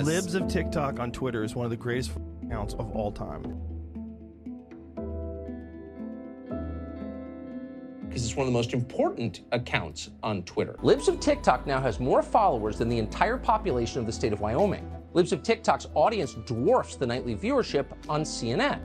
Libs of TikTok on Twitter is one of the greatest accounts of all time. Because it's one of the most important accounts on Twitter. Libs of TikTok now has more followers than the entire population of the state of Wyoming. Libs of TikTok's audience dwarfs the nightly viewership on CNN.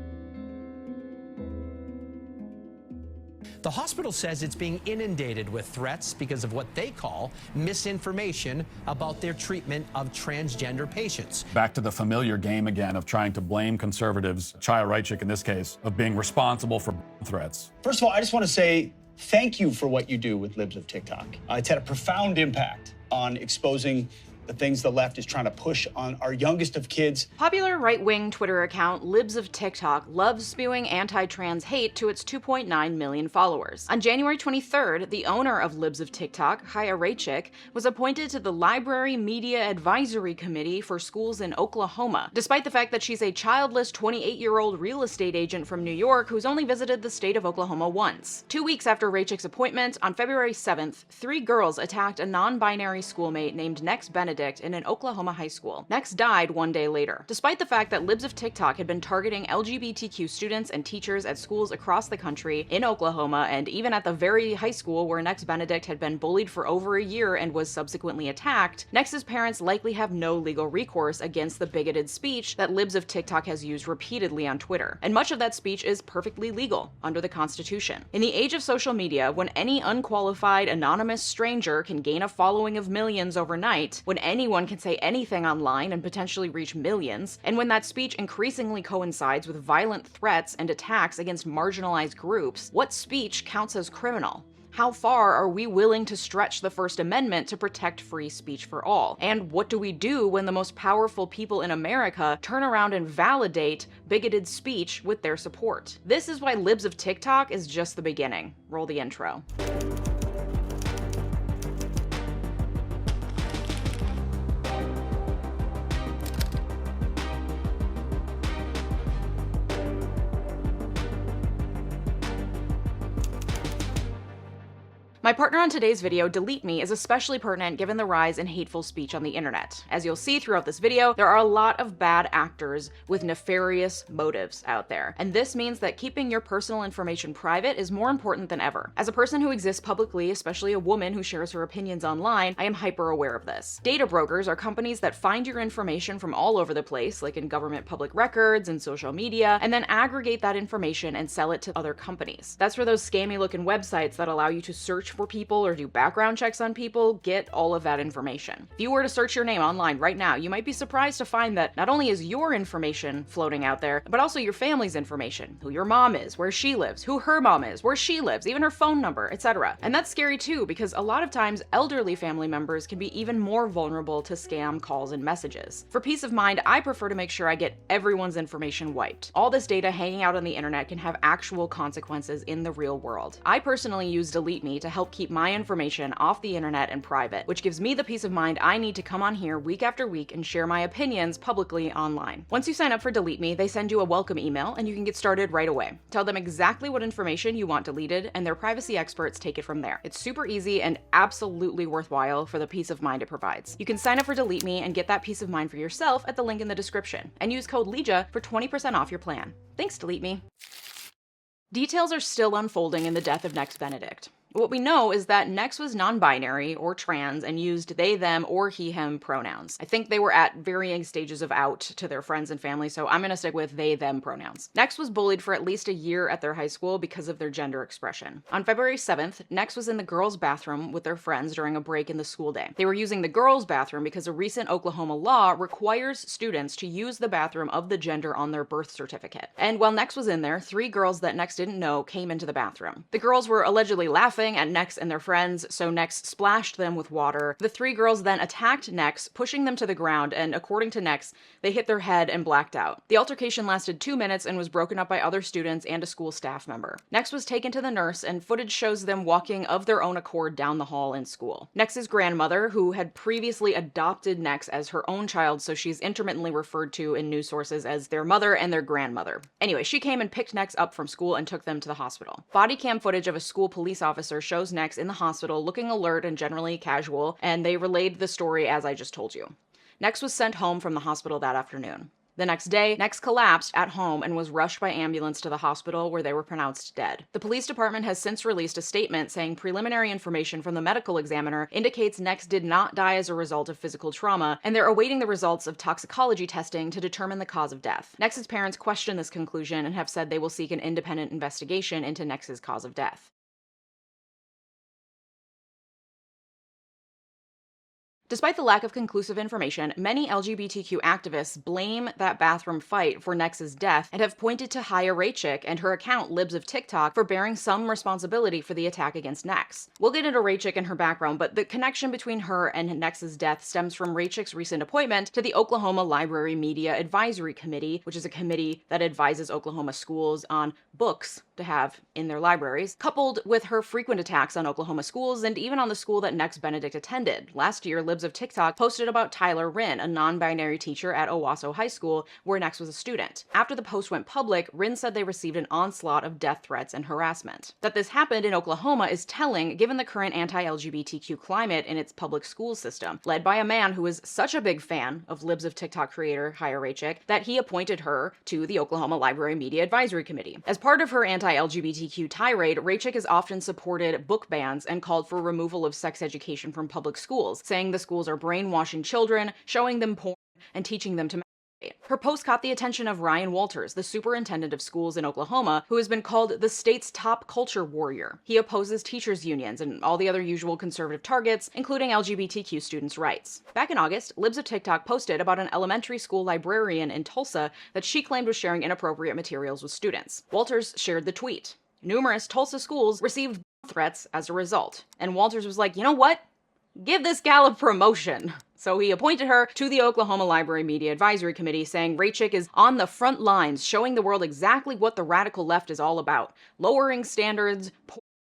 The hospital says it's being inundated with threats because of what they call misinformation about their treatment of transgender patients. Back to the familiar game again of trying to blame conservatives, Chaya Raichik in this case, of being responsible for threats. First of all, I just want to say thank you for what you do with Libs of TikTok. It's had a profound impact on exposing the things the left is trying to push on our youngest of kids. Popular right-wing Twitter account Libs of TikTok loves spewing anti-trans hate to its 2.9 million followers. On January 23rd, the owner of Libs of TikTok, Chaya Raichik, was appointed to the Library Media Advisory Committee for schools in Oklahoma, despite the fact that she's a childless 28-year-old real estate agent from New York who's only visited the state of Oklahoma once. 2 weeks after Raichik's appointment, on February 7th, 3 girls attacked a non-binary schoolmate named Nex Benedict in an Oklahoma high school. Nex died 1 day later. Despite the fact that Libs of TikTok had been targeting LGBTQ students and teachers at schools across the country, in Oklahoma, and even at the very high school where Nex Benedict had been bullied for over a year and was subsequently attacked, Nex's parents likely have no legal recourse against the bigoted speech that Libs of TikTok has used repeatedly on Twitter. And much of that speech is perfectly legal under the Constitution. In the age of social media, when any unqualified, anonymous stranger can gain a following of millions overnight, when anyone can say anything online and potentially reach millions, and when that speech increasingly coincides with violent threats and attacks against marginalized groups, what speech counts as criminal? How far are we willing to stretch the First Amendment to protect free speech for all? And what do we do when the most powerful people in America turn around and validate bigoted speech with their support? This is why Libs of TikTok is just the beginning. Roll the intro. My partner on today's video, 𝗬𝗎𝗎, is especially pertinent given the rise in hateful speech on the internet. As you'll see throughout this video, there are a lot of bad actors with nefarious motives out there. And this means that keeping your personal information private is more important than ever. As a person who exists publicly, especially a woman who shares her opinions online, I am hyper aware of this. Data brokers are companies that find your information from all over the place, like in government public records and social media, and then aggregate that information and sell it to other companies. That's where those scammy looking websites that allow you to search for people or do background checks on people get all of that information. If you were to search your name online right now, you might be surprised to find that not only is your information floating out there, but also your family's information, who your mom is, where she lives, who her mom is, where she lives, even her phone number, etc. And that's scary too, because a lot of times elderly family members can be even more vulnerable to scam calls and messages. For peace of mind, I prefer to make sure I get everyone's information wiped. All this data hanging out on the internet can have actual consequences in the real world. I personally use 𝗬𝗎𝗎, to help keep my information off the internet and private, which gives me the peace of mind I need to come on here week after week and share my opinions publicly online. Once you sign up for 𝗬𝗎𝗎, they send you a welcome email and you can get started right away. Tell them exactly what information you want deleted and their privacy experts take it from there. It's super easy and absolutely worthwhile for the peace of mind it provides. You can sign up for 𝗬𝗎𝗎𝗎 and get that peace of mind for yourself at the link in the description, and use code Leeja for 20% off your plan. Thanks, 𝗬𝗎𝗎𝗎. Details are still unfolding in the death of Nex Benedict. What we know is that Nex was non-binary or trans and used they, them, or he, him pronouns. I think they were at varying stages of out to their friends and family, so I'm gonna stick with they, them pronouns. Nex was bullied for at least a year at their high school because of their gender expression. On February 7th, Nex was in the girls' bathroom with their friends during a break in the school day. They were using the girls' bathroom because a recent Oklahoma law requires students to use the bathroom of the gender on their birth certificate. And while Nex was in there, 3 girls that Nex didn't know came into the bathroom. The girls were allegedly laughing at Nex and their friends, so Nex splashed them with water. The 3 girls then attacked Nex, pushing them to the ground, and according to Nex, they hit their head and blacked out. The altercation lasted 2 minutes and was broken up by other students and a school staff member. Nex was taken to the nurse, and footage shows them walking of their own accord down the hall in school. Nex's grandmother, who had previously adopted Nex as her own child, so she's intermittently referred to in news sources as their mother and their grandmother. Anyway, she came and picked Nex up from school and took them to the hospital. Body cam footage of a school police officer shows Nex in the hospital looking alert and generally casual, and they relayed the story as I just told you. Nex was sent home from the hospital that afternoon. The next day, Nex collapsed at home and was rushed by ambulance to the hospital where they were pronounced dead. The police department has since released a statement saying preliminary information from the medical examiner indicates Nex did not die as a result of physical trauma, and they're awaiting the results of toxicology testing to determine the cause of death. Nex's parents question this conclusion and have said they will seek an independent investigation into Nex's cause of death. Despite the lack of conclusive information, many LGBTQ activists blame that bathroom fight for Nex's death and have pointed to Chaya Raichik and her account Libs of TikTok for bearing some responsibility for the attack against Nex. We'll get into Raichik and her background, but the connection between her and Nex's death stems from Raichik's recent appointment to the Oklahoma Library Media Advisory Committee, which is a committee that advises Oklahoma schools on books to have in their libraries, coupled with her frequent attacks on Oklahoma schools and even on the school that Nex Benedict attended. Last year, Libs of TikTok posted about 𝗬𝗓𝗏, a non-binary teacher at 𝗬𝗦𝗧𝗛 High School where Nex was a student. After the post went public, 𝗬𝗏 said they received an onslaught of death threats and harassment. That this happened in Oklahoma is telling given the current anti-LGBTQ climate in its public school system, led by a man who is such a big fan of Libs of TikTok creator Chaya Raichik that he appointed her to the Oklahoma Library Media Advisory Committee. As part of her anti-LGBTQ tirade, Raichik has often supported book bans and called for removal of sex education from public schools, saying the schools are brainwashing children, showing them porn, and teaching them to masturbate. Her post caught the attention of Ryan Walters, the superintendent of schools in Oklahoma, who has been called the state's top culture warrior. He opposes teachers' unions and all the other usual conservative targets, including LGBTQ students' rights. Back in August, Libs of TikTok posted about an elementary school librarian in Tulsa that she claimed was sharing inappropriate materials with students. Walters shared the tweet. Numerous Tulsa schools received threats as a result. And Walters was like, you know what? Give this gal a promotion. So he appointed her to the Oklahoma Library Media Advisory Committee, saying Raichik is on the front lines, showing the world exactly what the radical left is all about. Lowering standards,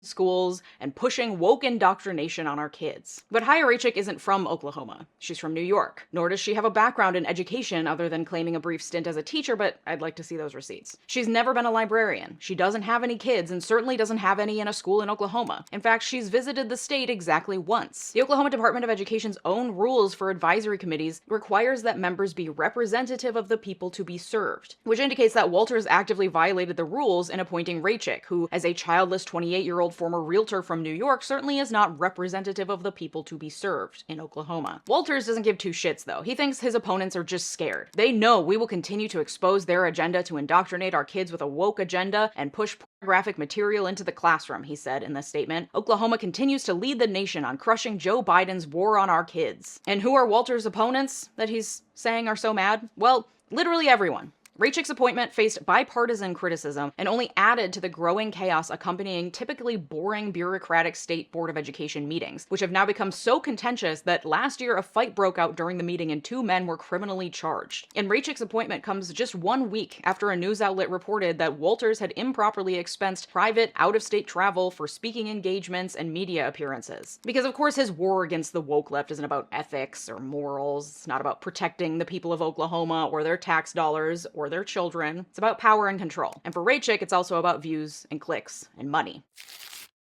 schools, and pushing woke indoctrination on our kids. But Chaya Raichik isn't from Oklahoma. She's from New York. Nor does she have a background in education other than claiming a brief stint as a teacher, but I'd like to see those receipts. She's never been a librarian. She doesn't have any kids and certainly doesn't have any in a school in Oklahoma. In fact, she's visited the state exactly once. The Oklahoma Department of Education's own rules for advisory committees requires that members be representative of the people to be served, which indicates that Walters actively violated the rules in appointing Raichik, who, as a childless 28-year-old former realtor from New York, certainly is not representative of the people to be served in Oklahoma. Walters doesn't give two shits, though. He thinks his opponents are just scared. They know we will continue to expose their agenda to indoctrinate our kids with a woke agenda and push pornographic material into the classroom, he said in the statement. Oklahoma continues to lead the nation on crushing Joe Biden's war on our kids. And who are Walters' opponents that he's saying are so mad? Well, literally everyone. Raichik's appointment faced bipartisan criticism and only added to the growing chaos accompanying typically boring bureaucratic state board of education meetings, which have now become so contentious that last year a fight broke out during the meeting and 2 men were criminally charged. And Raichik's appointment comes just 1 week after a news outlet reported that Walters had improperly expensed private, out-of-state travel for speaking engagements and media appearances. Because of course his war against the woke left isn't about ethics or morals, it's not about protecting the people of Oklahoma or their tax dollars or their children. It's about power and control. And for Raichik, it's also about views and clicks and money.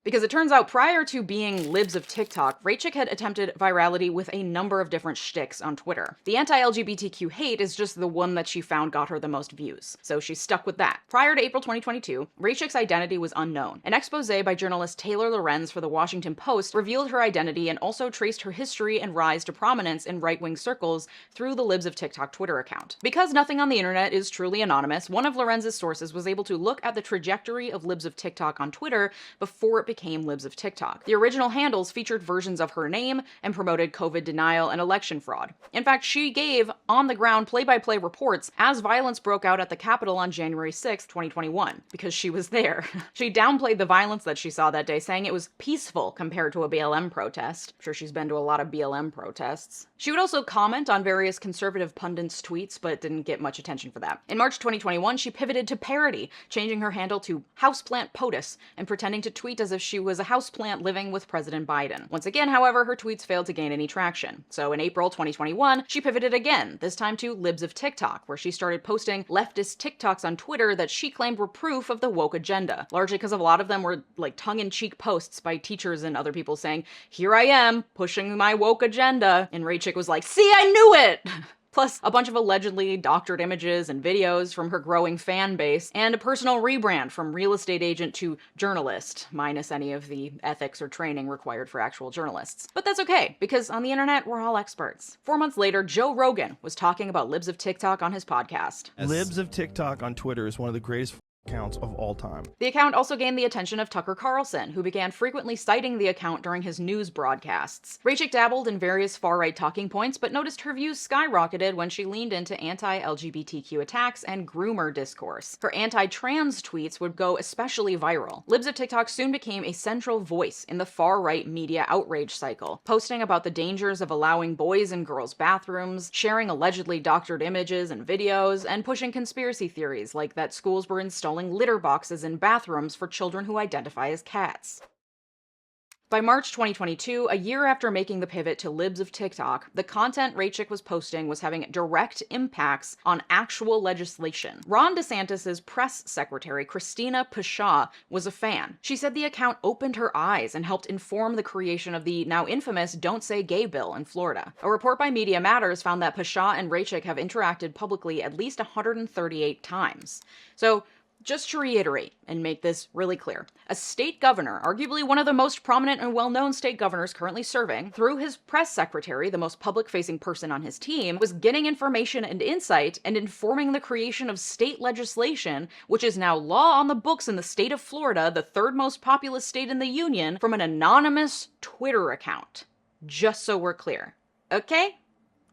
Because it turns out prior to being Libs of TikTok, Raichik had attempted virality with a number of different shticks on Twitter. The anti-LGBTQ hate is just the one that she found got her the most views, so she stuck with that. Prior to April 2022, Raichik's identity was unknown. An expose by journalist Taylor Lorenz for the Washington Post revealed her identity and also traced her history and rise to prominence in right-wing circles through the Libs of TikTok Twitter account. Because nothing on the internet is truly anonymous, one of Lorenz's sources was able to look at the trajectory of Libs of TikTok on Twitter before it became Libs of TikTok. The original handles featured versions of her name and promoted COVID denial and election fraud. In fact, she gave on-the-ground play-by-play reports as violence broke out at the Capitol on January 6, 2021, because she was there. She downplayed the violence that she saw that day, saying it was peaceful compared to a BLM protest. I'm sure she's been to a lot of BLM protests. She would also comment on various conservative pundits' tweets, but didn't get much attention for that. In March 2021, she pivoted to parody, changing her handle to Houseplant POTUS and pretending to tweet as if she was a houseplant living with President Biden. Once again, however, her tweets failed to gain any traction. So in April 2021, she pivoted again, this time to Libs of TikTok, where she started posting leftist TikToks on Twitter that she claimed were proof of the woke agenda, largely because a lot of them were like tongue-in-cheek posts by teachers and other people saying, "Here I am, pushing my woke agenda," and Raichik was like, "See, I knew it!" Plus a bunch of allegedly doctored images and videos from her growing fan base, and a personal rebrand from real estate agent to journalist, minus any of the ethics or training required for actual journalists. But that's okay, because on the internet, we're all experts. 4 months later, Joe Rogan was talking about Libs of TikTok on his podcast. Libs of TikTok on Twitter is one of the greatest accounts of all time. The account also gained the attention of Tucker Carlson, who began frequently citing the account during his news broadcasts. Raichik dabbled in various far-right talking points, but noticed her views skyrocketed when she leaned into anti-LGBTQ attacks and groomer discourse. Her anti-trans tweets would go especially viral. Libs of TikTok soon became a central voice in the far-right media outrage cycle, posting about the dangers of allowing boys in girls' bathrooms, sharing allegedly doctored images and videos, and pushing conspiracy theories like that schools were installing litter boxes in bathrooms for children who identify as cats. By March 2022, a year after making the pivot to Libs of TikTok, the content Raichik was posting was having direct impacts on actual legislation. Ron DeSantis' press secretary, 𝗬𝗓𝗏, was a fan. She said the account opened her eyes and helped inform the creation of the now infamous Don't Say Gay bill in Florida. A report by Media Matters found that 𝗏 and Raichik have interacted publicly at least 138 times. So, just to reiterate and make this really clear, a state governor, arguably one of the most prominent and well-known state governors currently serving, through his press secretary, the most public-facing person on his team, was getting information and insight and informing the creation of state legislation, which is now law on the books in the state of Florida, the third most populous state in the union, from an anonymous Twitter account. Just so we're clear. Okay?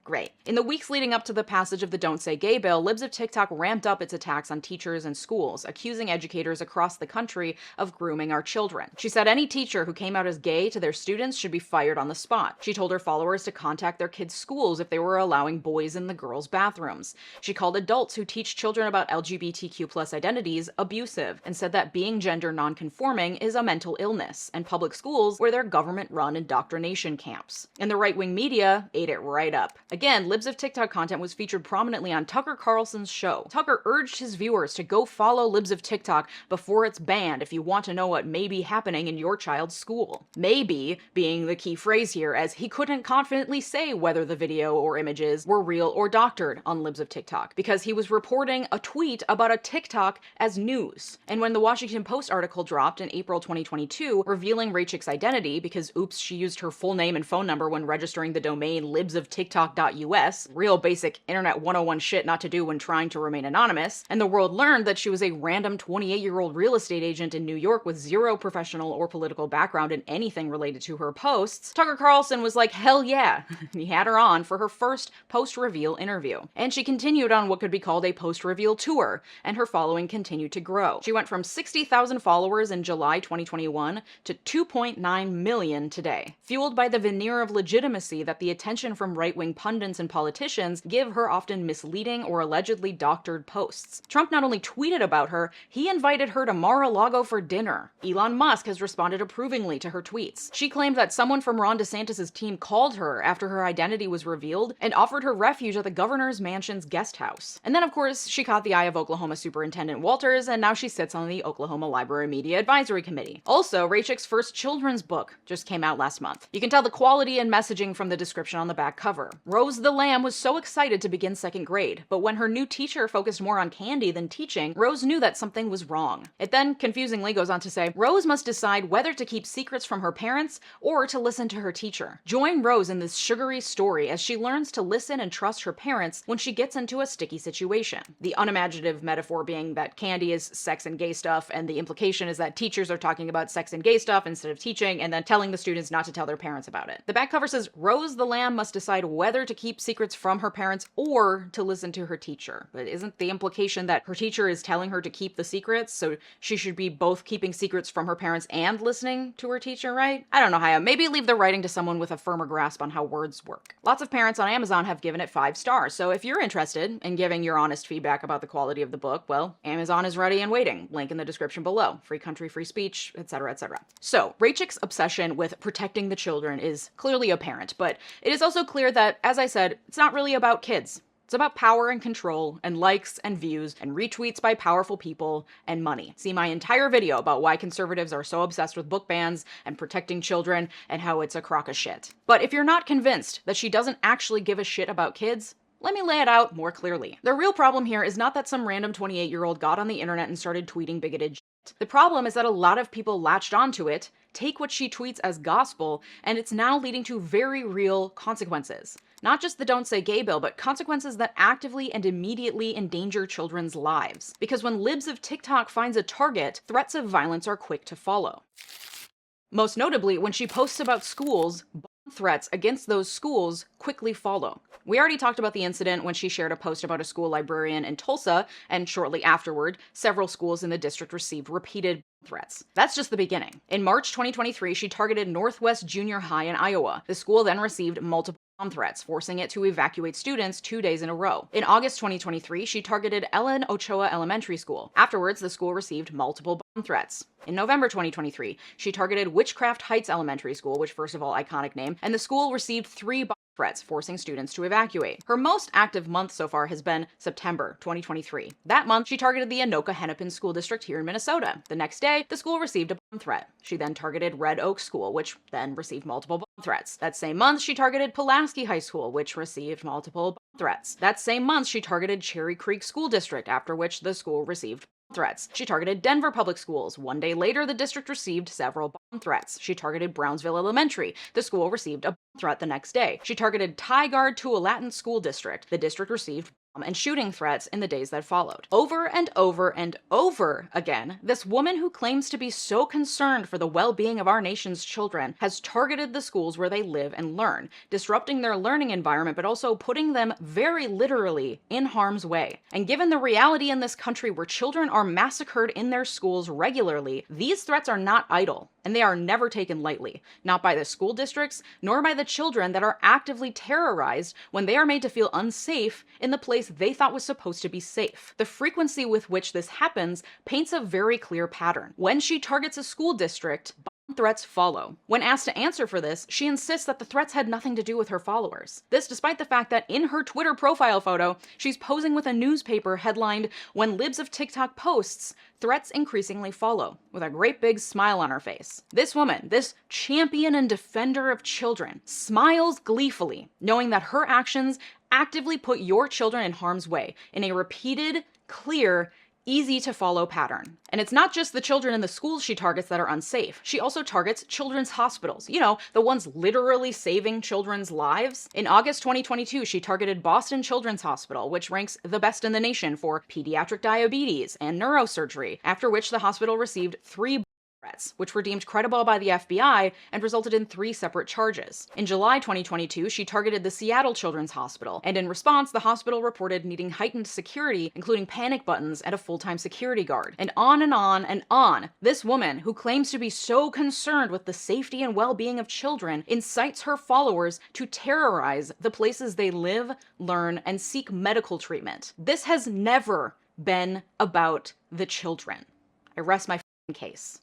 Great. In the weeks leading up to the passage of the Don't Say Gay bill, Libs of TikTok ramped up its attacks on teachers and schools, accusing educators across the country of grooming our children. She said any teacher who came out as gay to their students should be fired on the spot. She told her followers to contact their kids' schools if they were allowing boys in the girls' bathrooms. She called adults who teach children about LGBTQ+ identities abusive, and said that being gender nonconforming is a mental illness, and public schools were their government-run indoctrination camps. And the right-wing media ate it right up. Again, Libs of TikTok content was featured prominently on Tucker Carlson's show. Tucker urged his viewers to go follow Libs of TikTok before it's banned if you want to know what may be happening in your child's school. Maybe being the key phrase here, as he couldn't confidently say whether the video or images were real or doctored on Libs of TikTok, because he was reporting a tweet about a TikTok as news. And when the Washington Post article dropped in April 2022, revealing Raichik's identity, because oops, she used her full name and phone number when registering the domain libsoftiktok.us, real basic internet 101 shit not to do when trying to remain anonymous, and the world learned that she was a random 28-year-old real estate agent in New York with zero professional or political background in anything related to her posts, Tucker Carlson was like, hell yeah. He had her on for her first post-reveal interview. And she continued on what could be called a post-reveal tour, and her following continued to grow. She went from 60,000 followers in July 2021 to 2.9 million today, fueled by the veneer of legitimacy that the attention from right-wing pundits and politicians give her often misleading or allegedly doctored posts. Trump not only tweeted about her, he invited her to Mar-a-Lago for dinner. Elon Musk has responded approvingly to her tweets. She claimed that someone from Ron DeSantis' team called her after her identity was revealed and offered her refuge at the governor's mansion's guest house. And then, of course, she caught the eye of Oklahoma Superintendent Walters, and now she sits on the Oklahoma Library Media Advisory Committee. Also, Raichik's first children's book just came out last month. You can tell the quality and messaging from the description on the back cover. Rose the Lamb was so excited to begin second grade, but when her new teacher focused more on candy than teaching, Rose knew that something was wrong. It then confusingly goes on to say, Rose must decide whether to keep secrets from her parents or to listen to her teacher. Join Rose in this sugary story as she learns to listen and trust her parents when she gets into a sticky situation. The unimaginative metaphor being that candy is sex and gay stuff, and the implication is that teachers are talking about sex and gay stuff instead of teaching, and then telling the students not to tell their parents about it. The back cover says, Rose the Lamb must decide whether to to keep secrets from her parents or to listen to her teacher. But isn't the implication that her teacher is telling her to keep the secrets, so she should be both keeping secrets from her parents and listening to her teacher, right? I don't know, Chaya. Maybe leave the writing to someone with a firmer grasp on how words work. Lots of parents on Amazon have given it 5 stars, so if you're interested in giving your honest feedback about the quality of the book, well, Amazon is ready and waiting. Link in the description below. Free country, free speech, etc., etc. So, Raichik's obsession with protecting the children is clearly apparent, but it is also clear that, as I said, it's not really about kids. It's about power and control, and likes and views, and retweets by powerful people, and money. See my entire video about why conservatives are so obsessed with book bans and protecting children, and how it's a crock of shit. But if you're not convinced that she doesn't actually give a shit about kids, let me lay it out more clearly. The real problem here is not that some random 28-year-old got on the internet and started tweeting bigoted shit. The problem is that a lot of people latched onto it, take what she tweets as gospel, and it's now leading to very real consequences. Not just the Don't Say Gay bill, but consequences that actively and immediately endanger children's lives. Because when Libs of TikTok finds a target, threats of violence are quick to follow. Most notably, when she posts about schools, threats against those schools quickly follow. We already talked about the incident when she shared a post about a school librarian in Tulsa, and shortly afterward, several schools in the district received repeated threats. That's just the beginning. In March 2023, she targeted Northwest Junior High in Iowa. The school then received multiple bomb threats, forcing it to evacuate students 2 days in a row. In August 2023, she targeted Ellen Ochoa Elementary School. Afterwards, the school received multiple bomb threats. In November 2023, she targeted Witchcraft Heights Elementary School, which, first of all, iconic name, and the school received 3 bomb threats, forcing students to evacuate. Her most active month so far has been September 2023. That month, she targeted the Anoka-Hennepin School District here in Minnesota. The next day, the school received a bomb threat. She then targeted Red Oak School, which then received multiple bomb threats. That same month, she targeted Pulaski High School, which received multiple bomb threats. That same month, she targeted Cherry Creek School District, after which the school received threats. She targeted Denver Public Schools. 1 day later, the district received several bomb threats. She targeted Brownsville Elementary. The school received a bomb threat the next day. She targeted Tigard Tualatin School District. The district received and shooting threats in the days that followed. Over and over and over again, this woman who claims to be so concerned for the well-being of our nation's children has targeted the schools where they live and learn, disrupting their learning environment, but also putting them very literally in harm's way. And given the reality in this country where children are massacred in their schools regularly, these threats are not idle, and they are never taken lightly, not by the school districts, nor by the children that are actively terrorized when they are made to feel unsafe in the place they thought was supposed to be safe. The frequency with which this happens paints a very clear pattern. When she targets a school district, bomb threats follow. When asked to answer for this, she insists that the threats had nothing to do with her followers. This despite the fact that in her Twitter profile photo, she's posing with a newspaper headlined, "When Libs of TikTok posts, threats increasingly follow," with a great big smile on her face. This woman, this champion and defender of children, smiles gleefully, knowing that her actions actively put your children in harm's way in a repeated, clear, easy to follow pattern. And it's not just the children in the schools she targets that are unsafe. She also targets children's hospitals. You know, the ones literally saving children's lives. In August 2022, she targeted Boston Children's Hospital, which ranks the best in the nation for pediatric diabetes and neurosurgery, after which the hospital received 3 threats, which were deemed credible by the FBI and resulted in 3 separate charges. In July 2022, she targeted the Seattle Children's Hospital, and in response, the hospital reported needing heightened security, including panic buttons and a full-time security guard. And on and on and on. This woman, who claims to be so concerned with the safety and well-being of children, incites her followers to terrorize the places they live, learn, and seek medical treatment. This has never been about the children. I rest my case.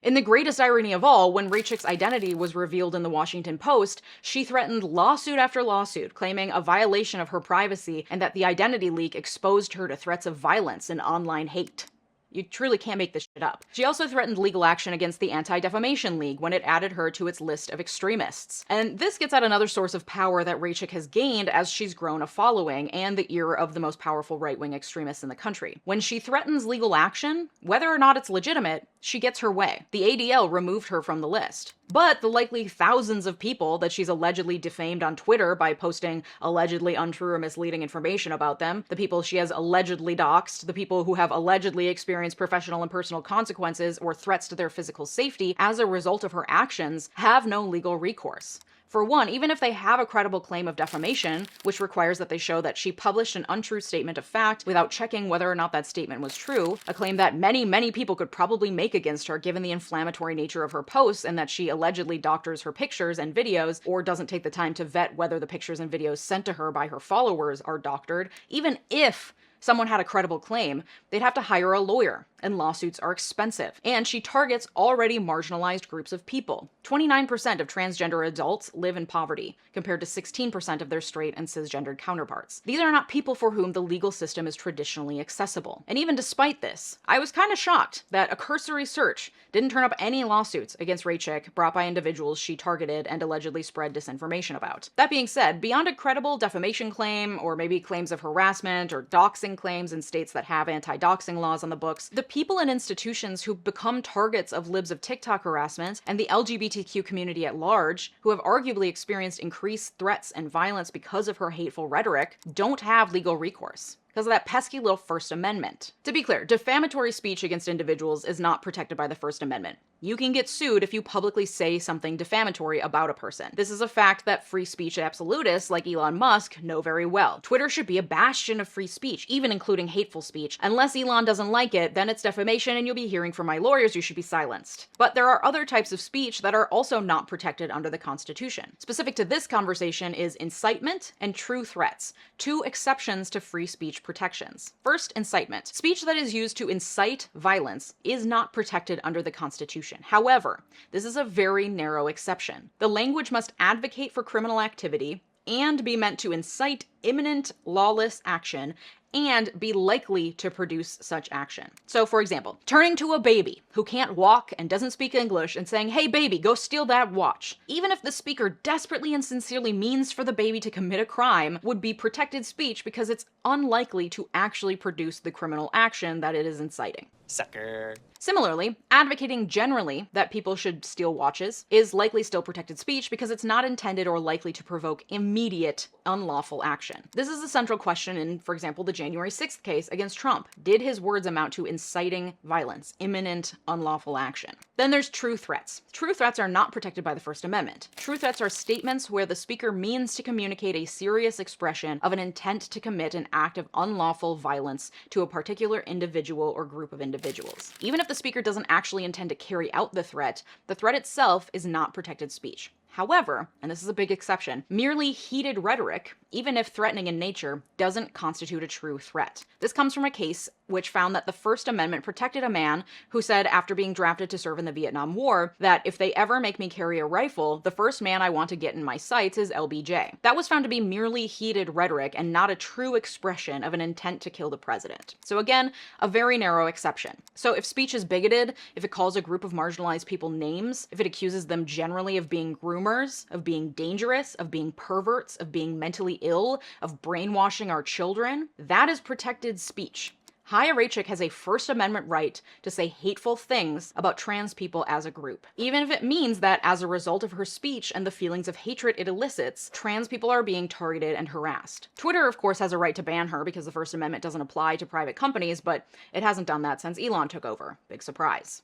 In the greatest irony of all, when Raichik's identity was revealed in the Washington Post, she threatened lawsuit after lawsuit, claiming a violation of her privacy and that the identity leak exposed her to threats of violence and online hate. You truly can't make this shit up. She also threatened legal action against the Anti-Defamation League when it added her to its list of extremists. And this gets at another source of power that Raichik has gained as she's grown a following and the ear of the most powerful right-wing extremists in the country. When she threatens legal action, whether or not it's legitimate, she gets her way. The ADL removed her from the list. But the likely thousands of people that she's allegedly defamed on Twitter by posting allegedly untrue or misleading information about them, the people she has allegedly doxed, the people who have allegedly experienced professional and personal consequences or threats to their physical safety as a result of her actions, have no legal recourse. For one, even if they have a credible claim of defamation, which requires that they show that she published an untrue statement of fact without checking whether or not that statement was true, a claim that many people could probably make against her given the inflammatory nature of her posts and that she allegedly doctors her pictures and videos or doesn't take the time to vet whether the pictures and videos sent to her by her followers are doctored, even if someone had a credible claim, they'd have to hire a lawyer, and lawsuits are expensive. And she targets already marginalized groups of people. 29% of transgender adults live in poverty, compared to 16% of their straight and cisgendered counterparts. These are not people for whom the legal system is traditionally accessible. And even despite this, I was kind of shocked that a cursory search didn't turn up any lawsuits against Raichik brought by individuals she targeted and allegedly spread disinformation about. That being said, beyond a credible defamation claim, or maybe claims of harassment or doxing claims in states that have anti-doxing laws on the books, the people and institutions who become targets of Libs of TikTok harassment and the LGBTQ community at large, who have arguably experienced increased threats and violence because of her hateful rhetoric, don't have legal recourse because of that pesky little First Amendment. To be clear, defamatory speech against individuals is not protected by the First Amendment. You can get sued if you publicly say something defamatory about a person. This is a fact that free speech absolutists like Elon Musk know very well. Twitter should be a bastion of free speech, even including hateful speech. Unless Elon doesn't like it, then it's defamation and you'll be hearing from my lawyers you should be silenced. But there are other types of speech that are also not protected under the Constitution. Specific to this conversation is incitement and true threats, two exceptions to free speech protections. First, incitement. Speech that is used to incite violence is not protected under the Constitution. However, this is a very narrow exception. The language must advocate for criminal activity and be meant to incite imminent lawless action and be likely to produce such action. So for example, turning to a baby who can't walk and doesn't speak English and saying, "Hey baby, go steal that watch," even if the speaker desperately and sincerely means for the baby to commit a crime, would be protected speech because it's unlikely to actually produce the criminal action that it is inciting. Sucker. Similarly, advocating generally that people should steal watches is likely still protected speech because it's not intended or likely to provoke immediate unlawful action. This is a central question in, for example, the January 6th case against Trump. Did his words amount to inciting violence, imminent unlawful action? Then there's true threats. True threats are not protected by the First Amendment. True threats are statements where the speaker means to communicate a serious expression of an intent to commit an act of unlawful violence to a particular individual or group of individuals. Even if the speaker doesn't actually intend to carry out the threat itself is not protected speech. However, and this is a big exception, merely heated rhetoric, even if threatening in nature, doesn't constitute a true threat. This comes from a case which found that the First Amendment protected a man who said after being drafted to serve in the Vietnam War that if they ever make me carry a rifle, the first man I want to get in my sights is LBJ. That was found to be merely heated rhetoric and not a true expression of an intent to kill the president. So again, a very narrow exception. So if speech is bigoted, if it calls a group of marginalized people names, if it accuses them generally of being groomers, of being dangerous, of being perverts, of being mentally ill, of brainwashing our children, that is protected speech. Chaya Raichik has a First Amendment right to say hateful things about trans people as a group, even if it means that as a result of her speech and the feelings of hatred it elicits, trans people are being targeted and harassed. Twitter, of course, has a right to ban her because the First Amendment doesn't apply to private companies, but it hasn't done that since Elon took over. Big surprise.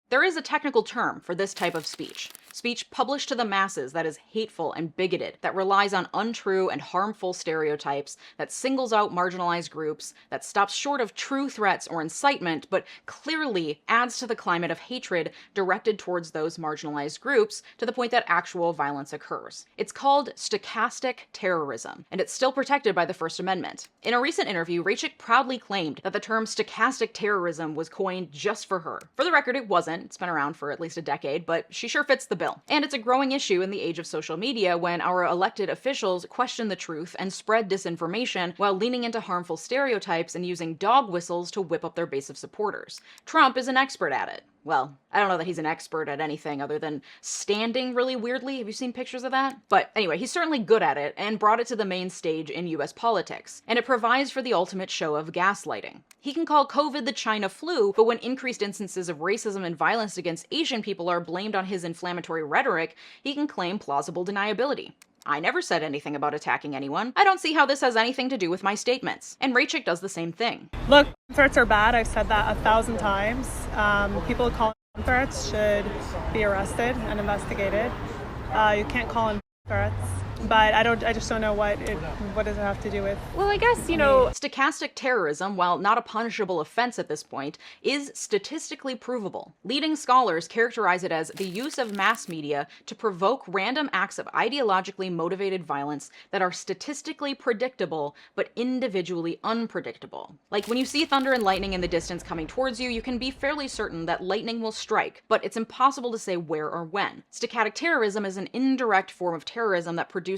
There is a technical term for this type of speech. Speech published to the masses that is hateful and bigoted, that relies on untrue and harmful stereotypes, that singles out marginalized groups, that stops short of true threats or incitement, but clearly adds to the climate of hatred directed towards those marginalized groups to the point that actual violence occurs. It's called stochastic terrorism, and it's still protected by the First Amendment. In a recent interview, Raichik proudly claimed that the term stochastic terrorism was coined just for her. For the record, it wasn't. It's been around for at least a decade, but she sure fits the bill. And it's a growing issue in the age of social media when our elected officials question the truth and spread disinformation while leaning into harmful stereotypes and using dog whistles to whip up their base of supporters. Trump is an expert at it. Well, I don't know that he's an expert at anything other than standing really weirdly. Have you seen pictures of that? But anyway, he's certainly good at it and brought it to the main stage in US politics. And it provides for the ultimate show of gaslighting. He can call COVID the China flu, but when increased instances of racism and violence against Asian people are blamed on his inflammatory rhetoric, he can claim plausible deniability. I never said anything about attacking anyone. I don't see how this has anything to do with my statements. And Raichik does the same thing. Look, threats are bad. I've said that 1,000 times. People calling threats should be arrested and investigated. You can't call in threats. But I just don't know what does it have to do with. Well, I guess, you know, stochastic terrorism, while not a punishable offense at this point, is statistically provable. Leading scholars characterize it as the use of mass media to provoke random acts of ideologically motivated violence that are statistically predictable but individually unpredictable. Like when you see thunder and lightning in the distance coming towards you, you can be fairly certain that lightning will strike, but it's impossible to say where or when. Stochastic terrorism is an indirect form of terrorism that produces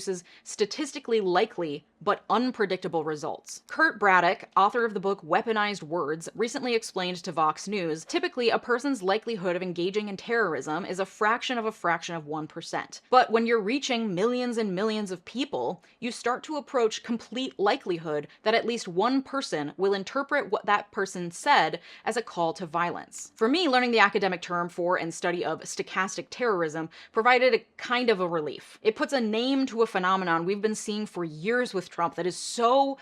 statistically likely but unpredictable results. 𝗬𝗓𝗏𝗧𝗏, author of the book Weaponized Words, recently explained to Vox News, typically a person's likelihood of engaging in terrorism is a fraction of 1%. But when you're reaching millions and millions of people, you start to approach complete likelihood that at least one person will interpret what that person said as a call to violence. For me, learning the academic term for and study of stochastic terrorism provided a kind of a relief. It puts a name to a phenomenon we've been seeing for years with Trump that is so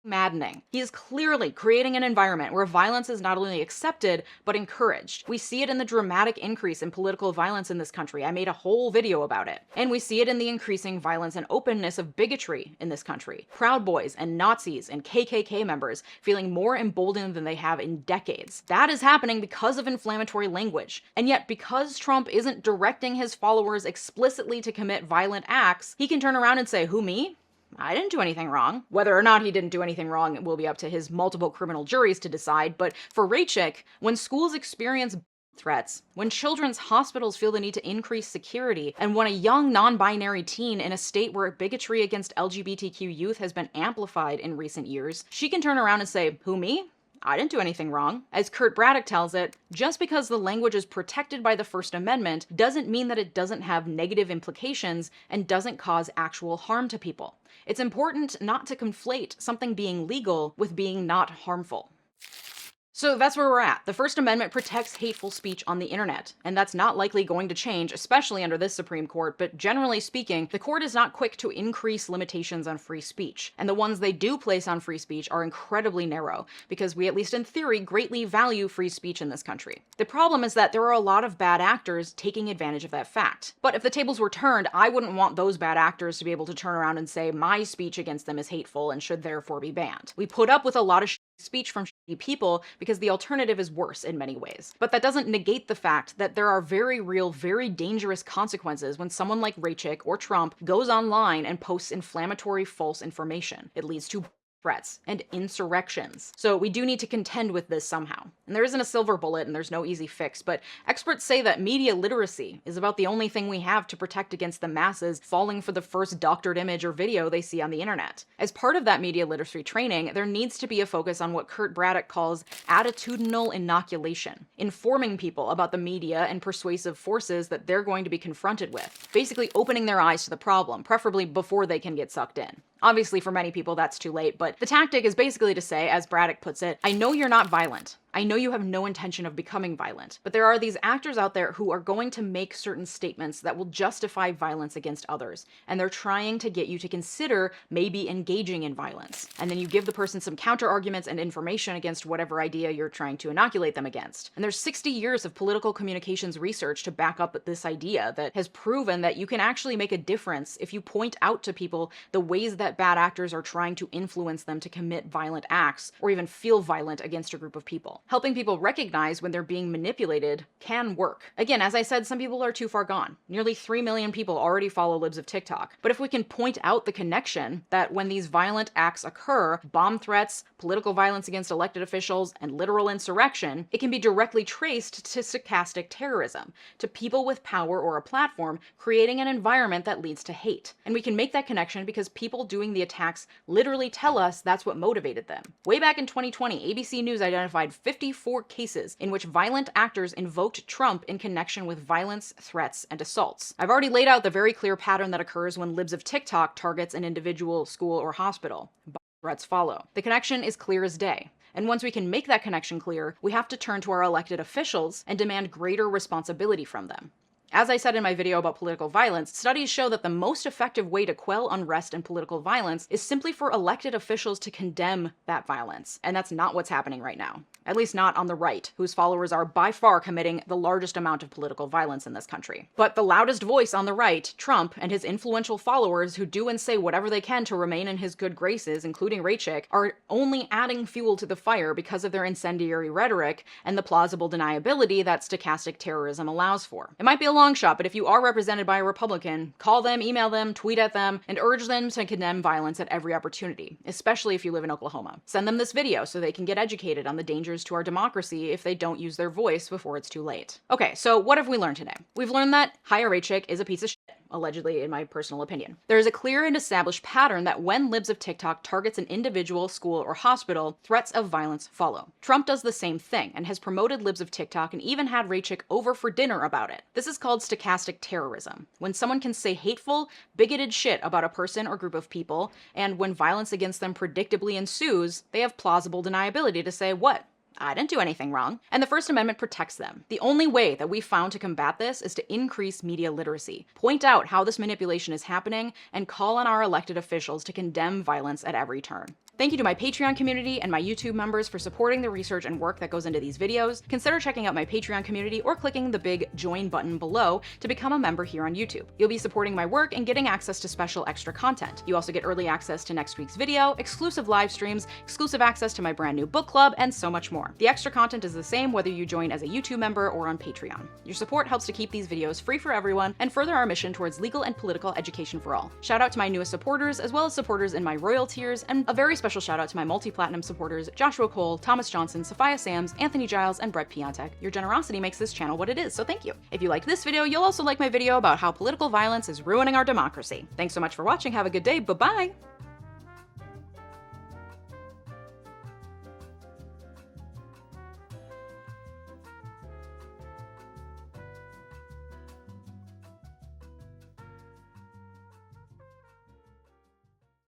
maddening. He is clearly creating an environment where violence is not only accepted, but encouraged. We see it in the dramatic increase in political violence in this country. I made a whole video about it. And we see it in the increasing violence and openness of bigotry in this country. Proud Boys and Nazis and KKK members feeling more emboldened than they have in decades. That is happening because of inflammatory language. And yet, because Trump isn't directing his followers explicitly to commit violent acts, he can turn around and say, "Who, me? I didn't do anything wrong." Whether or not he didn't do anything wrong, it will be up to his multiple criminal juries to decide. But for Raichik, when schools experience threats, when children's hospitals feel the need to increase security, and when a young non-binary teen in a state where bigotry against LGBTQ youth has been amplified in recent years, she can turn around and say, "Who, me? I didn't do anything wrong." As 𝗬𝗓𝗏𝗧𝗏 tells it, just because the language is protected by the First Amendment doesn't mean that it doesn't have negative implications and doesn't cause actual harm to people. It's important not to conflate something being legal with being not harmful. So that's where we're at. The First Amendment protects hateful speech on the internet, and that's not likely going to change, especially under this Supreme Court, but generally speaking, the court is not quick to increase limitations on free speech, and the ones they do place on free speech are incredibly narrow, because we, at least in theory, greatly value free speech in this country. The problem is that there are a lot of bad actors taking advantage of that fact. But if the tables were turned, I wouldn't want those bad actors to be able to turn around and say my speech against them is hateful and should therefore be banned. We put up with a lot of speech from shitty people because the alternative is worse in many ways. But that doesn't negate the fact that there are very real, very dangerous consequences when someone like Raichik or Trump goes online and posts inflammatory false information. It leads to threats and insurrections. So we do need to contend with this somehow. And there isn't a silver bullet and there's no easy fix, but experts say that media literacy is about the only thing we have to protect against the masses falling for the first doctored image or video they see on the internet. As part of that media literacy training, there needs to be a focus on what 𝗬𝗓𝗏𝗧𝗏 calls attitudinal inoculation, informing people about the media and persuasive forces that they're going to be confronted with, basically opening their eyes to the problem, preferably before they can get sucked in. Obviously, for many people, that's too late, but the tactic is basically to say, as Braddock puts it, I know you're not violent. I know you have no intention of becoming violent, but there are these actors out there who are going to make certain statements that will justify violence against others, and they're trying to get you to consider maybe engaging in violence. And then you give the person some counter-arguments and information against whatever idea you're trying to inoculate them against. And there's 60 years of political communications research to back up this idea that has proven that you can actually make a difference if you point out to people the ways that bad actors are trying to influence them to commit violent acts or even feel violent against a group of people. Helping people recognize when they're being manipulated can work. Again, as I said, some people are too far gone. Nearly 3 million people already follow Libs of TikTok. But if we can point out the connection that when these violent acts occur, bomb threats, political violence against elected officials, and literal insurrection, it can be directly traced to stochastic terrorism, to people with power or a platform creating an environment that leads to hate. And we can make that connection because people doing the attacks literally tell us that's what motivated them. Way back in 2020, ABC News identified 54 cases in which violent actors invoked Trump in connection with violence, threats, and assaults. I've already laid out the very clear pattern that occurs when Libs of TikTok targets an individual, school, or hospital. Threats follow. The connection is clear as day. And once we can make that connection clear, we have to turn to our elected officials and demand greater responsibility from them. As I said in my video about political violence, studies show that the most effective way to quell unrest and political violence is simply for elected officials to condemn that violence. And that's not what's happening right now. At least not on the right, whose followers are by far committing the largest amount of political violence in this country. But the loudest voice on the right, Trump, and his influential followers who do and say whatever they can to remain in his good graces, including Raichik, are only adding fuel to the fire because of their incendiary rhetoric and the plausible deniability that stochastic terrorism allows for. It might be a long shot, but if you are represented by a Republican, call them, email them, tweet at them, and urge them to condemn violence at every opportunity, especially if you live in Oklahoma. Send them this video so they can get educated on the dangers to our democracy if they don't use their voice before it's too late. Okay, so what have we learned today? We've learned that Chaya Raichik is a piece of shit, allegedly in my personal opinion. There is a clear and established pattern that when Libs of TikTok targets an individual, school, or hospital, threats of violence follow. Trump does the same thing and has promoted Libs of TikTok and even had Raichik over for dinner about it. This is called stochastic terrorism, when someone can say hateful, bigoted shit about a person or group of people, and when violence against them predictably ensues, they have plausible deniability to say, what? I didn't do anything wrong. And the First Amendment protects them. The only way that we've found to combat this is to increase media literacy, point out how this manipulation is happening, and call on our elected officials to condemn violence at every turn. Thank you to my Patreon community and my YouTube members for supporting the research and work that goes into these videos. Consider checking out my Patreon community or clicking the big join button below to become a member here on YouTube. You'll be supporting my work and getting access to special extra content. You also get early access to next week's video, exclusive live streams, exclusive access to my brand new book club, and so much more. The extra content is the same whether you join as a YouTube member or on Patreon. Your support helps to keep these videos free for everyone and further our mission towards legal and political education for all. Shout out to my newest supporters, as well as supporters in my royal tiers, and a very special shout out to my multi-platinum supporters Joshua Cole, Thomas Johnson, Sophia Sams, Anthony Giles, and 𝗦𝗡𝗡𝗡𝗧𝗧. Your generosity makes this channel what it is, so thank you. If you like this video, you'll also like my video about how political violence is ruining our democracy. Thanks so much for watching, have a good day, bye-bye!